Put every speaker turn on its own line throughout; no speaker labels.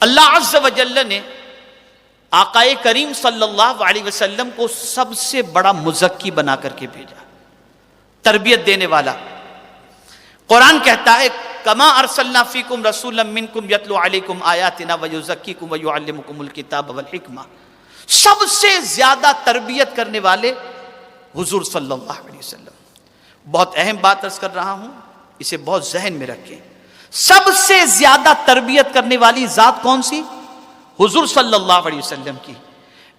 اللہ عز و جل نے آقائے کریم صلی اللہ علیہ وسلم کو سب سے بڑا مزکی بنا کر کے بھیجا، تربیت دینے والا۔ قرآن کہتا ہے کما ارسلنا فیکم رسولا منکم یتلو علیکم آیاتنا ویزکیکم ویعلمکم الکتاب والحکمہ۔ سب سے زیادہ تربیت کرنے والے حضور صلی اللہ علیہ وسلم۔ بہت اہم بات عرض کر رہا ہوں، اسے بہت ذہن میں رکھیں۔ سب سے زیادہ تربیت کرنے والی ذات کون سی؟ حضور صلی اللہ علیہ وسلم کی۔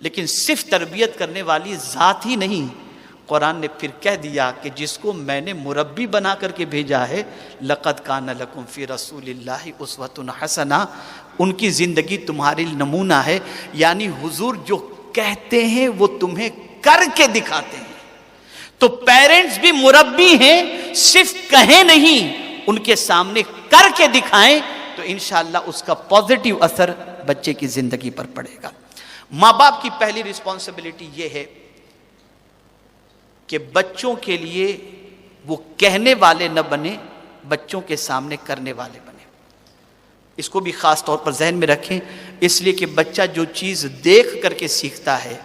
لیکن صرف تربیت کرنے والی ذات ہی نہیں، قرآن نے پھر کہہ دیا کہ جس کو میں نے مربی بنا کر کے بھیجا ہے، لَقَدْ كَانَ لَكُمْ فِي رَسُولِ اللَّهِ أُسْوَةٌ حَسَنَةٌ، ان کی زندگی تمہارے نمونہ ہے۔ یعنی حضور جو کہتے ہیں وہ تمہیں کر کے دکھاتے ہیں۔ تو پیرنٹس بھی مربی ہیں، صرف کہیں نہیں، ان کے سامنے کر کے دکھائیں تو انشاءاللہ اس کا پازیٹیو اثر بچے کی زندگی پر پڑے گا۔ ماں باپ کی پہلی رسپانسبلٹی یہ ہے کہ بچوں کے لیے وہ کہنے والے نہ بنے، بچوں کے سامنے کرنے والے بنے۔ اس کو بھی خاص طور پر ذہن میں رکھیں، اس لیے کہ بچہ جو چیز دیکھ کر کے سیکھتا ہے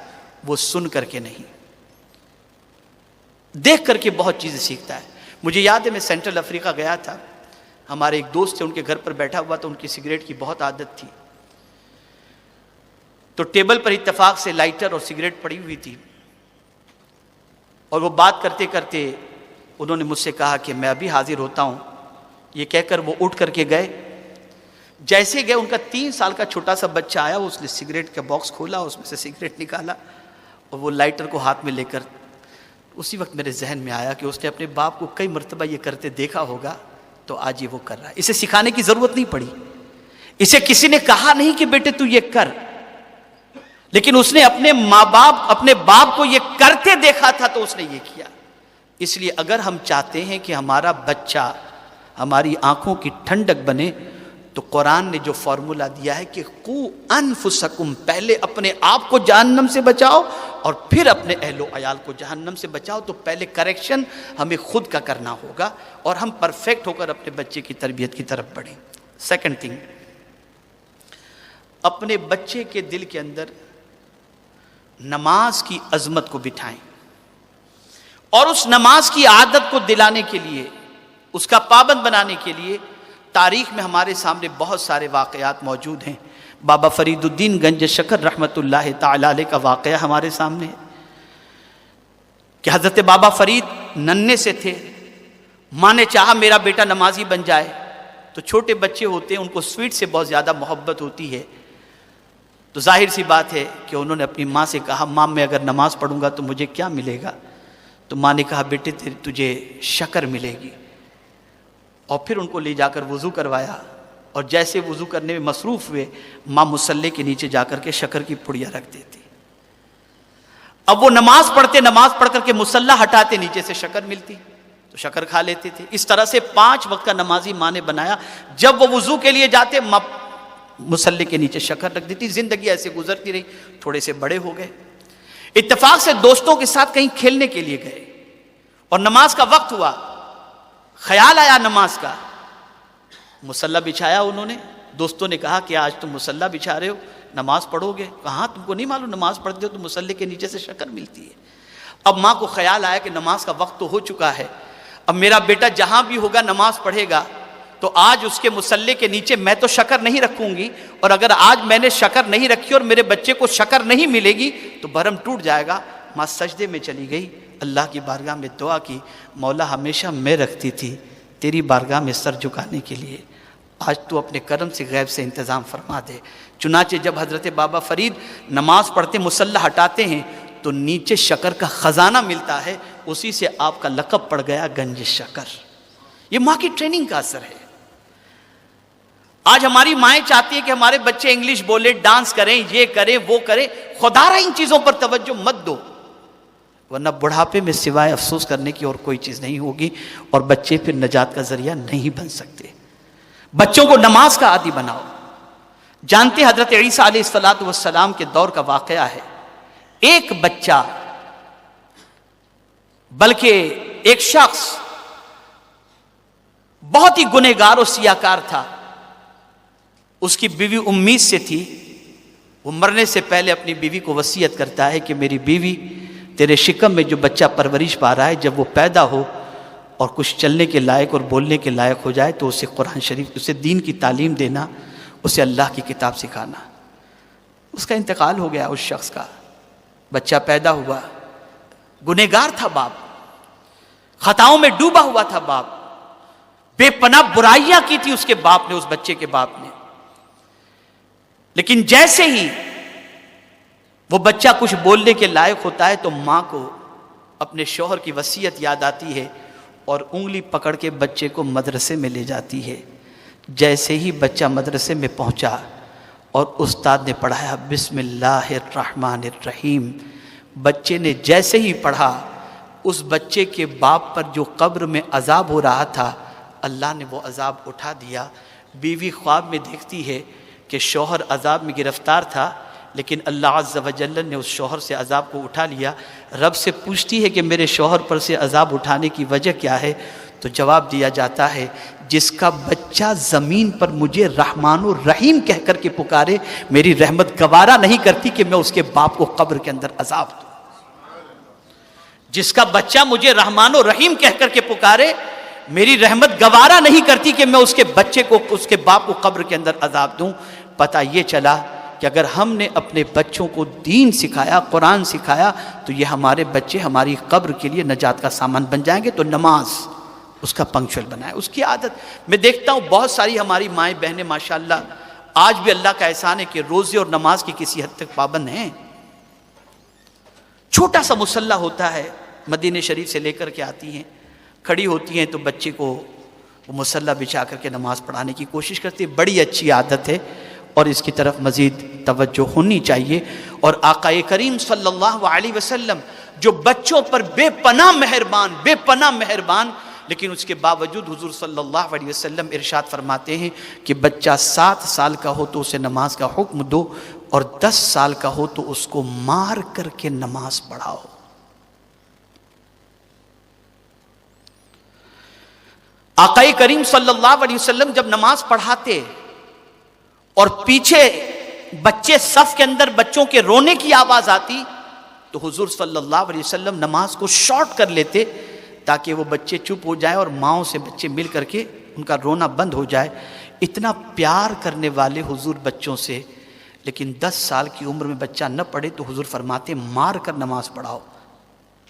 وہ سن کر کے نہیں، دیکھ کر کے بہت چیزیں سیکھتا ہے۔ مجھے یاد ہے میں سینٹرل افریقہ گیا تھا، ہمارے ایک دوست تھے، ان کے گھر پر بیٹھا ہوا تھا، ان کی سگریٹ کی بہت عادت تھی۔ تو ٹیبل پر اتفاق سے لائٹر اور سگریٹ پڑی ہوئی تھی، اور وہ بات کرتے کرتے انہوں نے مجھ سے کہا کہ میں ابھی حاضر ہوتا ہوں۔ یہ کہہ کر وہ اٹھ کر کے گئے۔ جیسے گئے ان کا 3 سال کا چھوٹا سا بچہ آیا، اس نے سگریٹ کا باکس کھولا، اس میں سے سگریٹ نکالا اور وہ لائٹر کو ہاتھ میں لے کر، اسی وقت میرے ذہن میں آیا کہ اس نے اپنے باپ کو کئی مرتبہ یہ کرتے دیکھا ہوگا، تو آج یہ وہ کر رہا ہے۔ اسے سکھانے کی ضرورت نہیں پڑی، اسے کسی نے کہا نہیں کہ بیٹے تو یہ کر، لیکن اس نے اپنے اپنے باپ کو یہ کرتے دیکھا تھا تو اس نے یہ کیا۔ اس لیے اگر ہم چاہتے ہیں کہ ہمارا بچہ ہماری آنکھوں کی ٹھنڈک بنے تو قرآن نے جو فارمولا دیا ہے کہ قو انفسکم، پہلے اپنے آپ کو جہنم سے بچاؤ اور پھر اپنے اہل و عیال کو جہنم سے بچاؤ، تو پہلے کریکشن ہمیں خود کا کرنا ہوگا اور ہم پرفیکٹ ہو کر اپنے بچے کی تربیت کی طرف بڑھیں۔ سیکنڈ تھنگ، اپنے بچے کے دل کے اندر نماز کی عظمت کو بٹھائیں، اور اس نماز کی عادت کو دلانے کے لیے، اس کا پابند بنانے کے لیے تاریخ میں ہمارے سامنے بہت سارے واقعات موجود ہیں۔ بابا فرید الدین گنج شکر رحمۃ اللہ تعالی علیہ کا واقعہ ہمارے سامنے ہے کہ حضرت بابا فرید ننھے سے تھے، ماں نے چاہا میرا بیٹا نمازی بن جائے، تو چھوٹے بچے ہوتے ہیں ان کو سویٹ سے بہت زیادہ محبت ہوتی ہے، تو ظاہر سی بات ہے کہ انہوں نے اپنی ماں سے کہا ماں میں اگر نماز پڑھوں گا تو مجھے کیا ملے گا؟ تو ماں نے کہا بیٹے تجھے شکر ملے گی، اور پھر ان کو لے جا کر وضو کروایا، اور جیسے وضو کرنے میں مصروف ہوئے، ماں مصلی کے نیچے جا کر کے شکر کی پڑیاں رکھ دیتی۔ اب وہ نماز پڑھ کر کے مصلی ہٹاتے، نیچے سے شکر ملتی تو شکر کھا لیتے تھے۔ اس طرح سے 5 وقت کا نمازی ماں نے بنایا، جب وہ وضو کے لیے جاتے ماں مصلی کے نیچے شکر رکھ دیتی۔ زندگی ایسے گزرتی رہی، تھوڑے سے بڑے ہو گئے، اتفاق سے دوستوں کے ساتھ کہیں کھیلنے کے لیے گئے، اور نماز کا وقت ہوا، خیال آیا نماز کا، مصلی بچھایا انہوں نے۔ دوستوں نے کہا کہ آج تم مصلی بچھا رہے ہو، نماز پڑھو گے؟ کہاں تم کو نہیں معلوم نماز پڑھتے ہو تو مصلی کے نیچے سے شکر ملتی ہے۔ اب ماں کو خیال آیا کہ نماز کا وقت تو ہو چکا ہے، اب میرا بیٹا جہاں بھی ہوگا نماز پڑھے گا، تو آج اس کے مصلی کے نیچے میں تو شکر نہیں رکھوں گی، اور اگر آج میں نے شکر نہیں رکھی اور میرے بچے کو شکر نہیں ملے گی تو بھرم ٹوٹ جائے گا۔ ماں سجدے میں چلی گئی، اللہ کی بارگاہ میں دعا کی، مولا ہمیشہ میں رکھتی تھی تیری بارگاہ میں سر جھکانے کے لیے، آج تو اپنے کرم سے غیب سے انتظام فرما دے۔ چنانچہ جب حضرت بابا فرید نماز پڑھتے مصلی ہٹاتے ہیں تو نیچے شکر کا خزانہ ملتا ہے، اسی سے آپ کا لقب پڑ گیا گنج شکر۔ یہ ماں کی ٹریننگ کا اثر ہے۔ آج ہماری مائیں چاہتی ہیں کہ ہمارے بچے انگلش بولے، ڈانس کریں، یہ کریں وہ کریں، خدا را ان چیزوں پر توجہ مت دو، ورنہ بڑھاپے میں سوائے افسوس کرنے کی اور کوئی چیز نہیں ہوگی، اور بچے پھر نجات کا ذریعہ نہیں بن سکتے۔ بچوں کو نماز کا عادی بناؤ۔ جانتے حضرت عیسیٰ علیہ السلام کے دور کا واقعہ ہے، ایک بچہ، بلکہ ایک شخص بہت ہی گنہگار اور سیاکار تھا، اس کی بیوی امید سے تھی، وہ مرنے سے پہلے اپنی بیوی کو وصیت کرتا ہے کہ میری بیوی تیرے شکم میں جو بچہ پرورش پا رہا ہے، جب وہ پیدا ہو اور کچھ چلنے کے لائق اور بولنے کے لائق ہو جائے تو اسے قرآن شریف، اسے دین کی تعلیم دینا، اسے اللہ کی کتاب سکھانا۔ اس کا انتقال ہو گیا، اس شخص کا بچہ پیدا ہوا، گنہگار تھا باپ، خطاؤں میں ڈوبا ہوا تھا باپ، بے پناہ برائیاں کی تھی اس کے باپ نے، اس بچے کے باپ نے۔ لیکن جیسے ہی وہ بچہ کچھ بولنے کے لائق ہوتا ہے تو ماں کو اپنے شوہر کی وصیت یاد آتی ہے اور انگلی پکڑ کے بچے کو مدرسے میں لے جاتی ہے۔ جیسے ہی بچہ مدرسے میں پہنچا اور استاد نے پڑھایا بسم اللہ الرحمن الرحیم، بچے نے جیسے ہی پڑھا، اس بچے کے باپ پر جو قبر میں عذاب ہو رہا تھا، اللہ نے وہ عذاب اٹھا دیا۔ بیوی خواب میں دیکھتی ہے کہ شوہر عذاب میں گرفتار تھا، لیکن اللہ عز و جل نے اس شوہر سے عذاب کو اٹھا لیا۔ رب سے پوچھتی ہے کہ میرے شوہر پر سے عذاب اٹھانے کی وجہ کیا ہے؟ تو جواب دیا جاتا ہے جس کا بچہ زمین پر مجھے رحمان الرحیم کہہ کر کے پکارے، میری رحمت گوارا نہیں کرتی کہ میں اس کے باپ کو قبر کے اندر عذاب دوں۔ جس کا بچہ مجھے رحمان الرحیم کہہ کر کے پکارے، میری رحمت گوارا نہیں کرتی کہ میں اس کے بچے کو، اس کے باپ کو قبر کے اندر عذاب دوں۔ پتہ یہ چلا کہ اگر ہم نے اپنے بچوں کو دین سکھایا، قرآن سکھایا، تو یہ ہمارے بچے ہماری قبر کے لیے نجات کا سامان بن جائیں گے۔ تو نماز اس کا پنکچوئل بنائے، اس کی عادت۔ میں دیکھتا ہوں بہت ساری ہماری مائیں بہنیں ماشاءاللہ آج بھی اللہ کا احسان ہے کہ روزے اور نماز کی کسی حد تک پابند ہیں۔ چھوٹا سا مصلی ہوتا ہے، مدینہ شریف سے لے کر کے آتی ہیں، کھڑی ہوتی ہیں تو بچے کو وہ مصلی بچھا کر کے نماز پڑھانے کی کوشش کرتی ہے۔ بڑی اچھی عادت ہے اور اس کی طرف مزید توجہ ہونی چاہیے۔ اور آقا کریم صلی اللہ علیہ وسلم جو بچوں پر بے پناہ مہربان، لیکن اس کے باوجود حضور صلی اللہ علیہ وسلم ارشاد فرماتے ہیں کہ بچہ 7 سال کا ہو تو اسے نماز کا حکم دو، اور 10 سال کا ہو تو اس کو مار کر کے نماز پڑھاؤ۔ آقا کریم صلی اللہ علیہ وسلم جب نماز پڑھاتے اور پیچھے بچے صف کے اندر بچوں کے رونے کی آواز آتی تو حضور صلی اللہ علیہ وسلم نماز کو شارٹ کر لیتے تاکہ وہ بچے چپ ہو جائے اور ماؤں سے بچے مل کر کے ان کا رونا بند ہو جائے۔ اتنا پیار کرنے والے حضور بچوں سے، لیکن 10 سال کی عمر میں بچہ نہ پڑھے تو حضور فرماتے مار کر نماز پڑھاؤ۔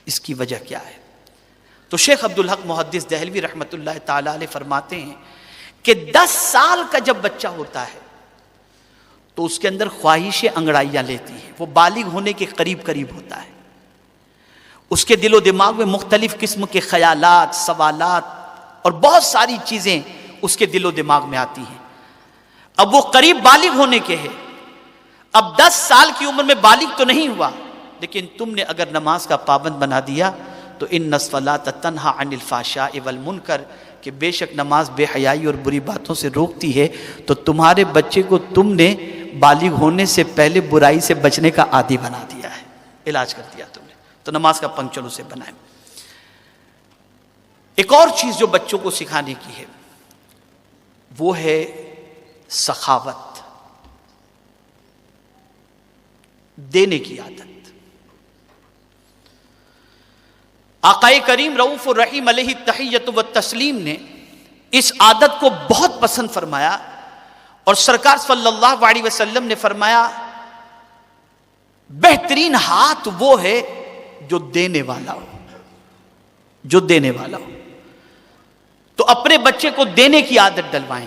اس کی وجہ کیا ہے؟ تو شیخ عبدالحق محدث دہلوی رحمۃ اللہ تعالی علیہ فرماتے ہیں کہ 10 سال کا جب بچہ ہوتا ہے تو اس کے اندر خواہش انگڑائیاں لیتی ہے، وہ بالغ ہونے کے قریب ہوتا ہے، اس کے دل و دماغ میں مختلف قسم کے خیالات، سوالات اور بہت ساری چیزیں اس کے دل و دماغ میں آتی ہیں۔ اب وہ قریب بالغ ہونے کے ہے، اب 10 سال کی عمر میں بالغ تو نہیں ہوا، لیکن تم نے اگر نماز کا پابند بنا دیا تو ان الصلاۃ تنہی عن الفحشاء والمنکر، کہ بے شک نماز بے حیائی اور بری باتوں سے روکتی ہے، تو تمہارے بچے کو تم نے بالغ ہونے سے پہلے برائی سے بچنے کا عادی بنا دیا ہے، علاج کر دیا تم نے۔ تو نماز کا پنکچوئل اسے بنائیں۔ ایک اور چیز جو بچوں کو سکھانے کی ہے وہ ہے سخاوت، دینے کی عادت۔ آقا کریم رؤوف الرحیم علیہ التحیۃ والتسلیم نے اس عادت کو بہت پسند فرمایا، اور سرکار صلی اللہ علیہ وسلم نے فرمایا بہترین ہاتھ وہ ہے جو دینے والا ہو، تو اپنے بچے کو دینے کی عادت ڈلوائیں۔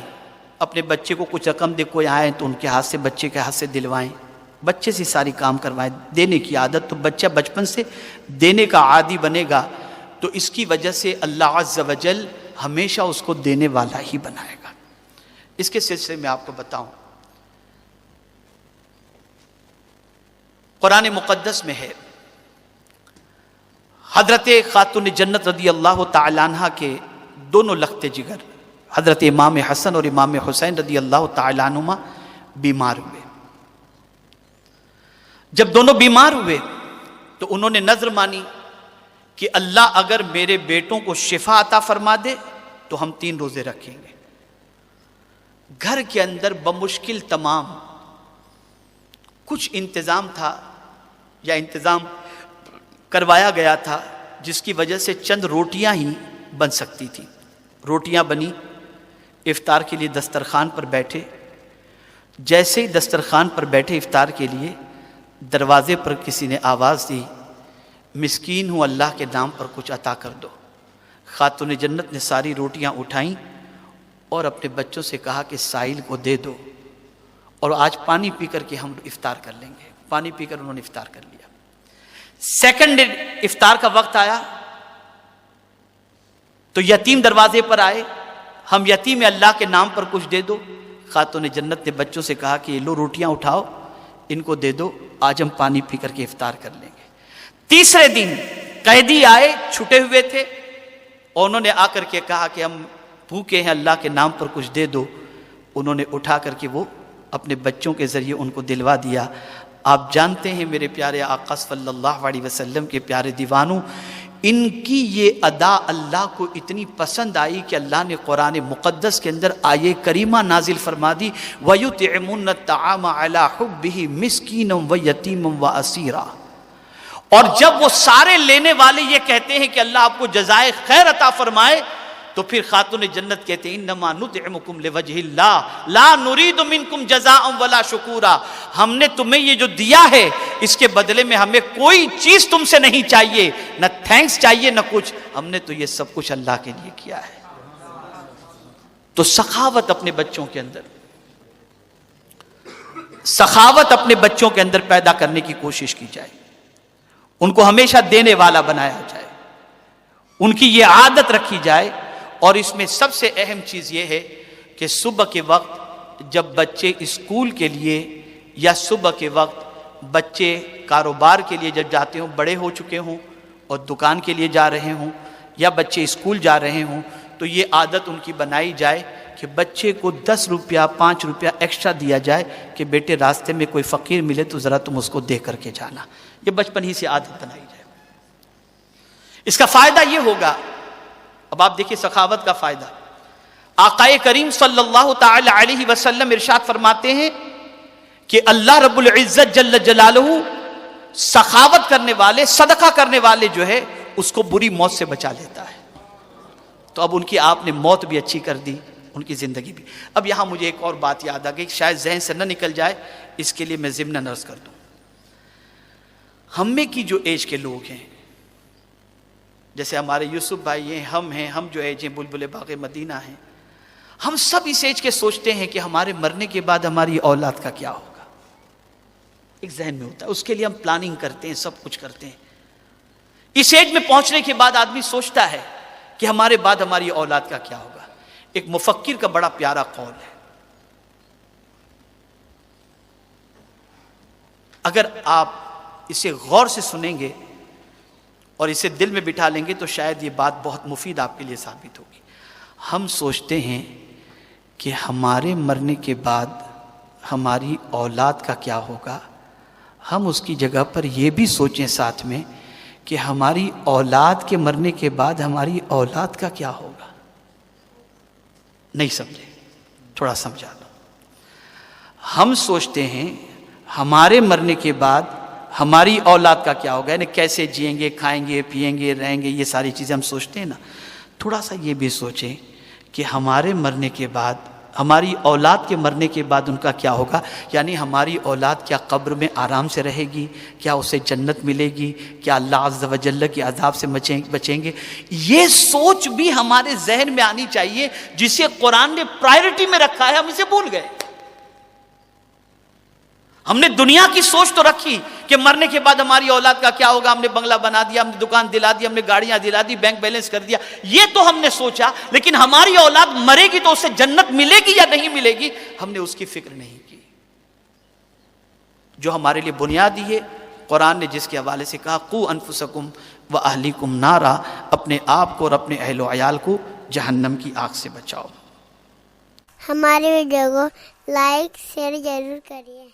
اپنے بچے کو کچھ رقم دے کوئی آئے تو ان کے ہاتھ سے، بچے کے ہاتھ سے دلوائیں، بچے سے ساری کام کروائیں، دینے کی عادت۔ تو بچہ بچپن سے دینے کا عادی بنے گا تو اس کی وجہ سے اللہ عز و جل ہمیشہ اس کو دینے والا ہی بنائے گا۔ اس کے سلسلے میں آپ کو بتاؤں، قرآن مقدس میں ہے حضرت خاتون جنت رضی اللہ تعالی عنہ کے دونوں لخت جگر حضرت امام حسن اور امام حسین رضی اللہ تعالی عنہما بیمار ہوئے۔ جب دونوں بیمار ہوئے تو انہوں نے نذر مانی کہ اللہ اگر میرے بیٹوں کو شفا عطا فرما دے تو ہم 3 روزے رکھیں گے۔ گھر کے اندر بمشکل تمام کچھ انتظام تھا یا انتظام کروایا گیا تھا جس کی وجہ سے چند روٹیاں ہی بن سکتی تھیں. روٹیاں بنی, افطار کے لیے دسترخوان پر بیٹھے. جیسے ہی دسترخوان پر بیٹھے افطار کے لیے, دروازے پر کسی نے آواز دی, مسکین ہوں, اللہ کے نام پر کچھ عطا کر دو. خاتون جنت نے ساری روٹیاں اٹھائیں اور اپنے بچوں سے کہا کہ سائل کو دے دو, اور آج پانی پی کر کے ہم افطار کر لیں گے. پانی پی کر انہوں نے افطار کر لیا. سیکنڈ افطار کا وقت آیا تو یتیم دروازے پر آئے, ہم یتیم اللہ کے نام پر کچھ دے دو. خاتون جنت نے بچوں سے کہا کہ یہ لو روٹیاں اٹھاؤ, ان کو دے دو, آج ہم پانی پی کر کے افطار کر لیں گے. تیسرے دن قیدی آئے, چھٹے ہوئے تھے, اور انہوں نے آ کر کے کہا کہ ہم بھوکے ہیں, اللہ کے نام پر کچھ دے دو. انہوں نے اٹھا کر کے وہ اپنے بچوں کے ذریعے ان کو دلوا دیا. آپ جانتے ہیں میرے پیارے آقا صلی اللہ علیہ وسلم کے پیارے دیوانوں, ان کی یہ ادا اللہ کو اتنی پسند آئی کہ اللہ نے قرآن مقدس کے اندر آیے کریمہ نازل فرما دی, وَيُطْعِمُونَ الطَّعَامَ عَلَىٰ حُبِّهِ مِسْكِينًا وَيَتِيمًا وَأَسِيرًا. اور جب وہ سارے لینے والے یہ کہتے ہیں کہ اللہ آپ کو جزائے خیر عطا فرمائے, تو پھر خاتون جنت کہتے ہیں انما نطعمکم لوجہ اللہ لا نرید منکم جزاء ولا شکورا. ہم نے تمہیں یہ جو دیا ہے اس کے بدلے میں ہمیں کوئی چیز تم سے نہیں چاہیے, نہ تھینکس چاہیے نہ کچھ, ہم نے تو یہ سب کچھ اللہ کے لیے کیا ہے. تو سخاوت اپنے بچوں کے اندر, سخاوت اپنے بچوں کے اندر پیدا کرنے کی کوشش کی جائے, ان کو ہمیشہ دینے والا بنایا جائے, ان کی یہ عادت رکھی جائے. اور اس میں سب سے اہم چیز یہ ہے کہ صبح کے وقت جب بچے اسکول کے لیے یا صبح کے وقت بچے کاروبار کے لیے جب جاتے ہوں, بڑے ہو چکے ہوں اور دکان کے لیے جا رہے ہوں, یا بچے اسکول جا رہے ہوں, تو یہ عادت ان کی بنائی جائے کہ بچے کو 10 روپیہ 5 روپیہ ایکسٹرا دیا جائے کہ بیٹے راستے میں کوئی فقیر ملے تو ذرا تم اس کو دے کر کے جانا. یہ بچپن ہی سے عادت بنائی جائے. اس کا فائدہ یہ ہوگا, اب آپ دیکھیں سخاوت کا فائدہ. آقا کریم صلی اللہ تعالی علیہ وسلم ارشاد فرماتے ہیں کہ اللہ رب العزت جل جلالہ سخاوت کرنے والے, صدقہ کرنے والے جو ہے اس کو بری موت سے بچا لیتا ہے. تو اب ان کی آپ نے موت بھی اچھی کر دی, ان کی زندگی بھی. اب یہاں مجھے ایک اور بات یاد آ گئی, شاید ذہن سے نہ نکل جائے, اس کے لیے میں ضمن عرض کر دوں. ہم میں کی جو ایج کے لوگ ہیں, جیسے ہمارے یوسف بھائی ہیں, ہم جو ایج ہیں بلبل باغ مدینہ ہیں, ہم سب اس ایج کے سوچتے ہیں کہ ہمارے مرنے کے بعد ہماری اولاد کا کیا ہوگا. ایک ذہن میں ہوتا ہے, اس کے لیے ہم پلاننگ کرتے ہیں, سب کچھ کرتے ہیں. اس ایج میں پہنچنے کے بعد آدمی سوچتا ہے کہ ہمارے بعد ہماری اولاد کا کیا ہوگا. ایک مفکر کا بڑا پیارا قول ہے, اگر آپ اسے غور سے سنیں گے اور اسے دل میں بٹھا لیں گے تو شاید یہ بات بہت مفید آپ کے لیے ثابت ہوگی. ہم سوچتے ہیں کہ ہمارے مرنے کے بعد ہماری اولاد کا کیا ہوگا. ہم اس کی جگہ پر یہ بھی سوچیں ساتھ میں کہ ہماری اولاد کے مرنے کے بعد ہماری اولاد کا کیا ہوگا. نہیں سمجھے, تھوڑا سمجھا لو. ہم سوچتے ہیں ہمارے مرنے کے بعد ہماری اولاد کا کیا ہوگا, یعنی کیسے جئیں گے, کھائیں گے, پیئیں گے, رہیں گے, یہ ساری چیزیں ہم سوچتے ہیں نا. تھوڑا سا یہ بھی سوچیں کہ ہمارے مرنے کے بعد, ہماری اولاد کے مرنے کے بعد ان کا کیا ہوگا. یعنی ہماری اولاد کیا قبر میں آرام سے رہے گی, کیا اسے جنت ملے گی, کیا اللہ عز و جل کے عذاب سے بچیں گے. یہ سوچ بھی ہمارے ذہن میں آنی چاہیے, جسے قرآن نے پرائرٹی میں رکھا ہے, ہم اسے بھول گئے. ہم نے دنیا کی سوچ تو رکھی کہ مرنے کے بعد ہماری اولاد کا کیا ہوگا, ہم نے بنگلہ بنا دیا, ہم نے دکان دلا دی, ہم نے گاڑیاں دلا دی, بینک بیلنس کر دیا, یہ تو ہم نے سوچا. لیکن ہماری اولاد مرے گی تو اسے جنت ملے گی یا نہیں ملے گی, ہم نے اس کی فکر نہیں کی. جو ہمارے لیے بنیادی ہے, قرآن نے جس کے حوالے سے کہا قو انفسکم و اہلیکم نارا, اپنے آپ کو اور اپنے اہل و عیال کو جہنم کی آگ سے بچاؤ.
ہماری ویڈیو کو لائک شیئر ضرور کریے.